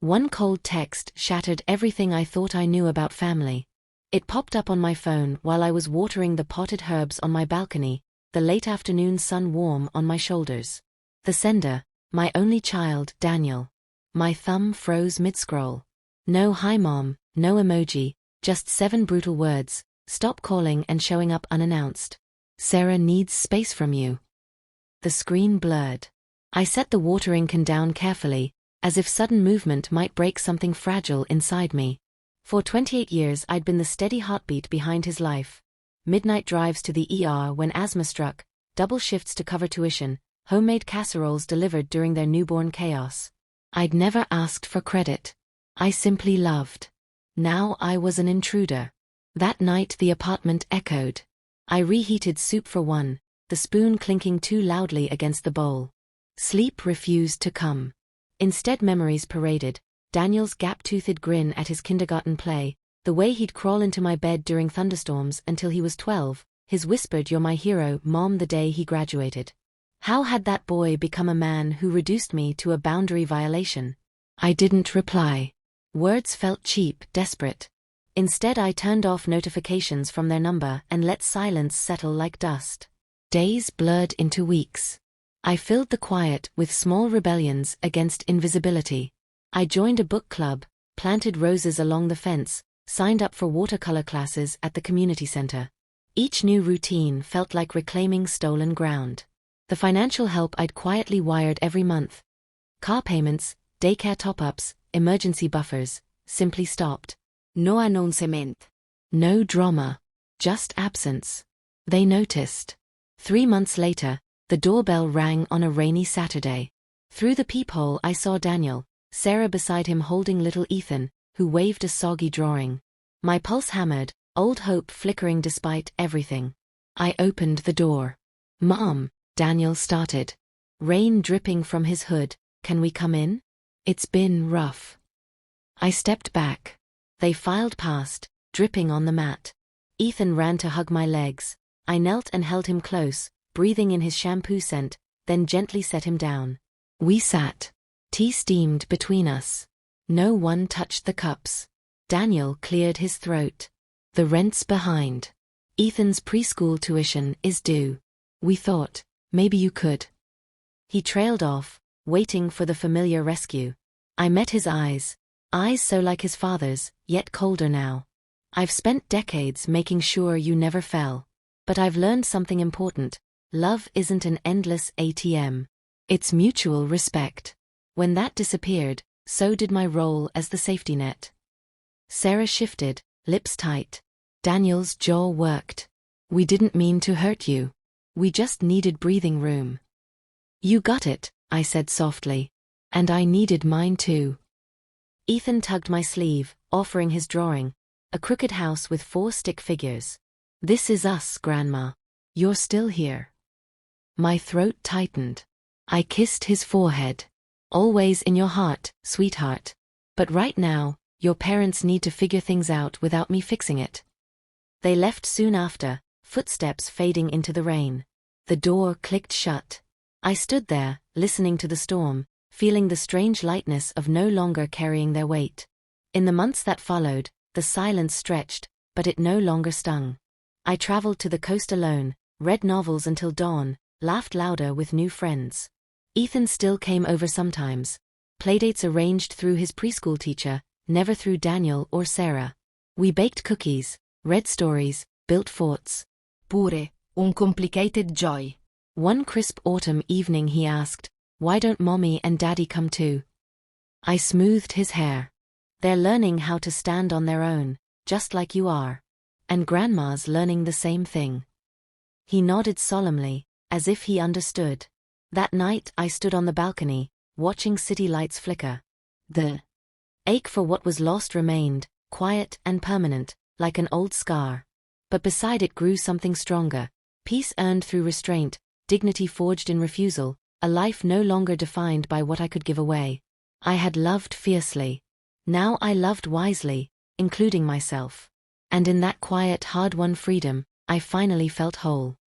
One cold text shattered everything I thought I knew about family. It popped up on my phone while I was watering the potted herbs on my balcony, the late afternoon sun warm on my shoulders. The sender, my only child, Daniel. My thumb froze mid-scroll. No hi mom, no emoji, just 7 brutal words: stop calling and showing up unannounced. Sarah needs space from you. The screen blurred. I set the watering can down carefully, as if sudden movement might break something fragile inside me. For 28 years I'd been the steady heartbeat behind his life. Midnight drives to the ER when asthma struck, double shifts to cover tuition, homemade casseroles delivered during their newborn chaos. I'd never asked for credit. I simply loved. Now I was an intruder. That night the apartment echoed. I reheated soup for one, the spoon clinking too loudly against the bowl. Sleep refused to come. Instead memories paraded, Daniel's gap-toothed grin at his kindergarten play, the way he'd crawl into my bed during thunderstorms until he was 12, his whispered "You're my hero, Mom" the day he graduated. How had that boy become a man who reduced me to a boundary violation? I didn't reply. Words felt cheap, desperate. Instead I turned off notifications from their number and let silence settle like dust. Days blurred into weeks. I filled the quiet with small rebellions against invisibility. I joined a book club, planted roses along the fence, signed up for watercolor classes at the community center. Each new routine felt like reclaiming stolen ground. The financial help I'd quietly wired every month, car payments, daycare top-ups, emergency buffers, simply stopped. No announcement. No drama. Just absence. They noticed. 3 months later, the doorbell rang on a rainy Saturday. Through the peephole I saw Daniel, Sarah beside him holding little Ethan, who waved a soggy drawing. My pulse hammered, old hope flickering despite everything. I opened the door. "Mom," Daniel started. Rain dripping from his hood. "Can we come in? It's been rough." I stepped back. They filed past, dripping on the mat. Ethan ran to hug my legs. I knelt and held him close, breathing in his shampoo scent, then gently set him down. We sat. Tea steamed between us. No one touched the cups. Daniel cleared his throat. "The rent's behind. Ethan's preschool tuition is due. We thought, maybe you could." He trailed off, waiting for the familiar rescue. I met his eyes so like his father's, yet colder now. "I've spent decades making sure you never fell. But I've learned something important. Love isn't an endless ATM. It's mutual respect." When that disappeared, so did my role as the safety net. Sarah shifted, lips tight. Daniel's jaw worked. "We didn't mean to hurt you. We just needed breathing room." "You got it," I said softly. "And I needed mine too." Ethan tugged my sleeve, offering his drawing. A crooked house with 4 stick figures. "This is us, Grandma. You're still here." My throat tightened. I kissed his forehead. "Always in your heart, sweetheart. But right now, your parents need to figure things out without me fixing it." They left soon after, footsteps fading into the rain. The door clicked shut. I stood there, listening to the storm, feeling the strange lightness of no longer carrying their weight. In the months that followed, the silence stretched, but it no longer stung. I traveled to the coast alone, read novels until dawn, laughed louder with new friends. Ethan still came over sometimes. Playdates arranged through his preschool teacher, never through Daniel or Sarah. We baked cookies, read stories, built forts. Pure, uncomplicated joy. One crisp autumn evening he asked, "Why don't Mommy and Daddy come too?" I smoothed his hair. "They're learning how to stand on their own, just like you are. And Grandma's learning the same thing." He nodded solemnly, as if he understood. That night I stood on the balcony, watching city lights flicker. The ache for what was lost remained, quiet and permanent, like an old scar. But beside it grew something stronger, peace earned through restraint, dignity forged in refusal, a life no longer defined by what I could give away. I had loved fiercely. Now I loved wisely, including myself. And in that quiet, hard-won freedom, I finally felt whole.